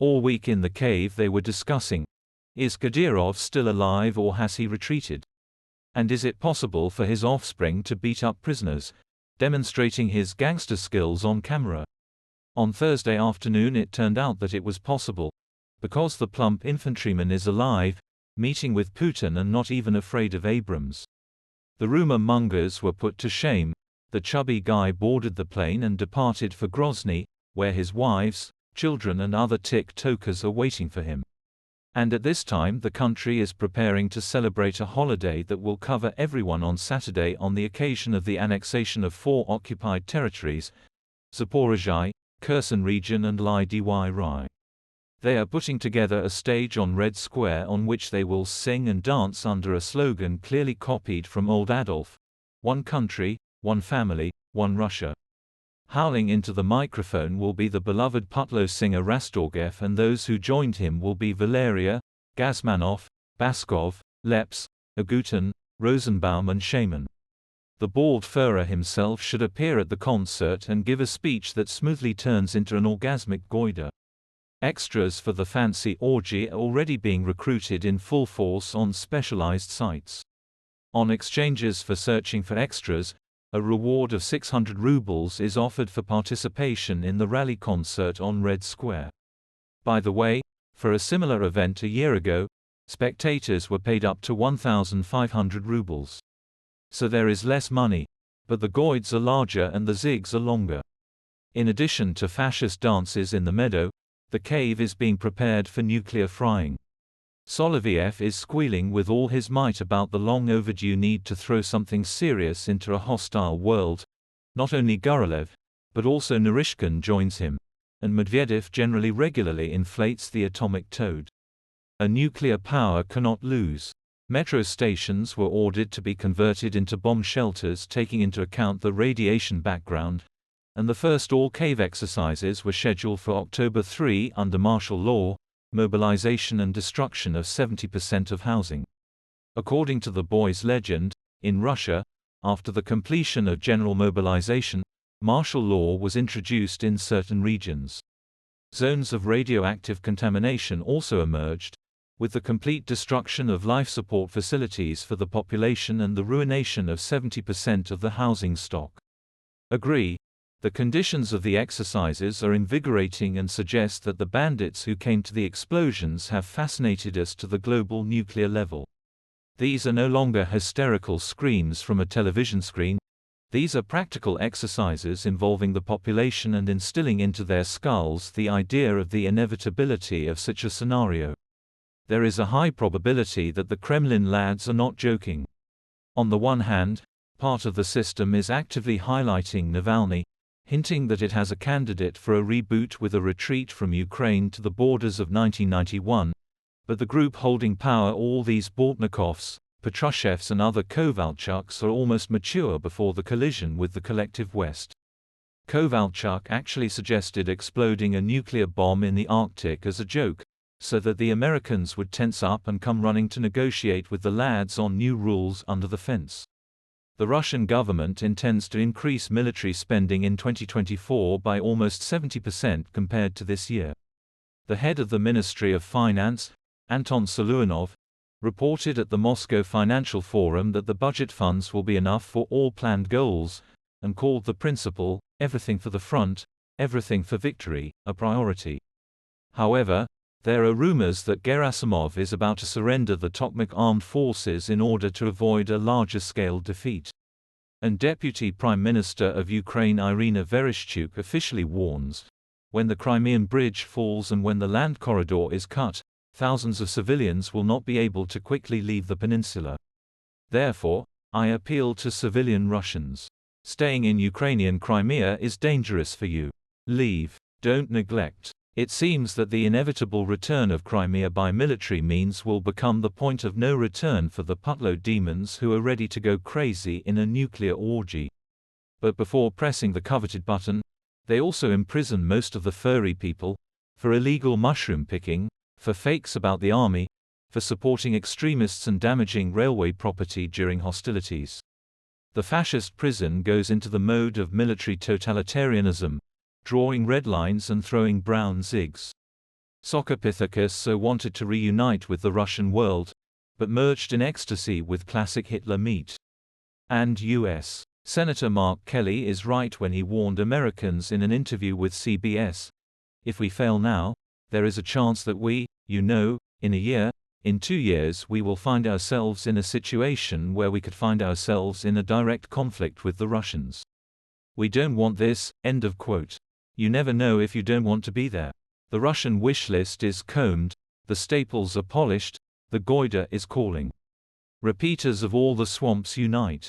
All week in the cave they were discussing, is Kadyrov still alive or has he retreated? And is it possible for his offspring to beat up prisoners, demonstrating his gangster skills on camera? On Thursday afternoon it turned out that it was possible, because the plump infantryman is alive, meeting with Putin and not even afraid of Abrams. The rumor mongers were put to shame. The chubby guy boarded the plane and departed for Grozny, where his wives, children and other tiktokers are waiting for him. And at this time the country is preparing to celebrate a holiday that will cover everyone on Saturday on the occasion of the annexation of 4 occupied territories, Zaporizhzhia, Kherson region and Ly-Dy. They are putting together a stage on Red Square on which they will sing and dance under a slogan clearly copied from old Adolf: one country, one family, one Russia. Howling into the microphone will be the beloved Putlo singer Rastorgev, and those who joined him will be Valeria, Gazmanov, Baskov, Leps, Agutin, Rosenbaum and Shaman. The bald Führer himself should appear at the concert and give a speech that smoothly turns into an orgasmic goiter. Extras for the fancy orgy are already being recruited in full force on specialized sites. On exchanges for searching for extras, a reward of 600 rubles is offered for participation in the rally concert on Red Square. By the way, for a similar event a year ago, spectators were paid up to 1,500 rubles. So there is less money, but the goids are larger and the zigs are longer. In addition to fascist dances in the meadow, the cave is being prepared for nuclear frying. Soloviev is squealing with all his might about the long overdue need to throw something serious into a hostile world. Not only Gurolev, but also Narishkin joins him, and Medvedev regularly inflates the atomic toad. A nuclear power cannot lose. Metro stations were ordered to be converted into bomb shelters taking into account the radiation background, and the first all-cave exercises were scheduled for October 3 under martial law, mobilization and destruction of 70% of housing. According to the boy's legend, in Russia, after the completion of general mobilization, martial law was introduced in certain regions. Zones of radioactive contamination also emerged, with the complete destruction of life support facilities for the population and the ruination of 70% of the housing stock. Agree. The conditions of the exercises are invigorating and suggest that the bandits who came to the explosions have fascinated us to the global nuclear level. These are no longer hysterical screams from a television screen. These are practical exercises involving the population and instilling into their skulls the idea of the inevitability of such a scenario. There is a high probability that the Kremlin lads are not joking. On the one hand, part of the system is actively highlighting Navalny, hinting that it has a candidate for a reboot with a retreat from Ukraine to the borders of 1991, but the group holding power, all these Bortnikovs, Petrushevs and other Kovalchuks, are almost mature before the collision with the collective West. Kovalchuk actually suggested exploding a nuclear bomb in the Arctic as a joke, so that the Americans would tense up and come running to negotiate with the lads on new rules under the fence. The Russian government intends to increase military spending in 2024 by almost 70% compared to this year. The head of the Ministry of Finance, Anton Soluanov, reported at the Moscow Financial Forum that the budget funds will be enough for all planned goals, and called the principle, everything for the front, everything for victory, a priority. However, there are rumors that Gerasimov is about to surrender the Tokmak armed forces in order to avoid a larger-scale defeat. And Deputy Prime Minister of Ukraine Irina Vereshchuk officially warns, when the Crimean bridge falls and when the land corridor is cut, thousands of civilians will not be able to quickly leave the peninsula. Therefore, I appeal to civilian Russians. Staying in Ukrainian Crimea is dangerous for you. Leave. Don't neglect. It seems that the inevitable return of Crimea by military means will become the point of no return for the Putlo demons who are ready to go crazy in a nuclear orgy. But before pressing the coveted button, they also imprison most of the furry people, for illegal mushroom picking, for fakes about the army, for supporting extremists and damaging railway property during hostilities. The fascist prison goes into the mode of military totalitarianism, drawing red lines and throwing brown zigs. Socopithecus so wanted to reunite with the Russian world, but merged in ecstasy with classic Hitler meat. And U.S. Senator Mark Kelly is right when he warned Americans in an interview with CBS. If we fail now, there is a chance that in a year, in 2 years we will find ourselves in a situation where we could find ourselves in a direct conflict with the Russians. We don't want this, end of quote. You never know if you don't want to be there. The Russian wish list is combed, the staples are polished, the goiter is calling. Repeaters of all the swamps unite.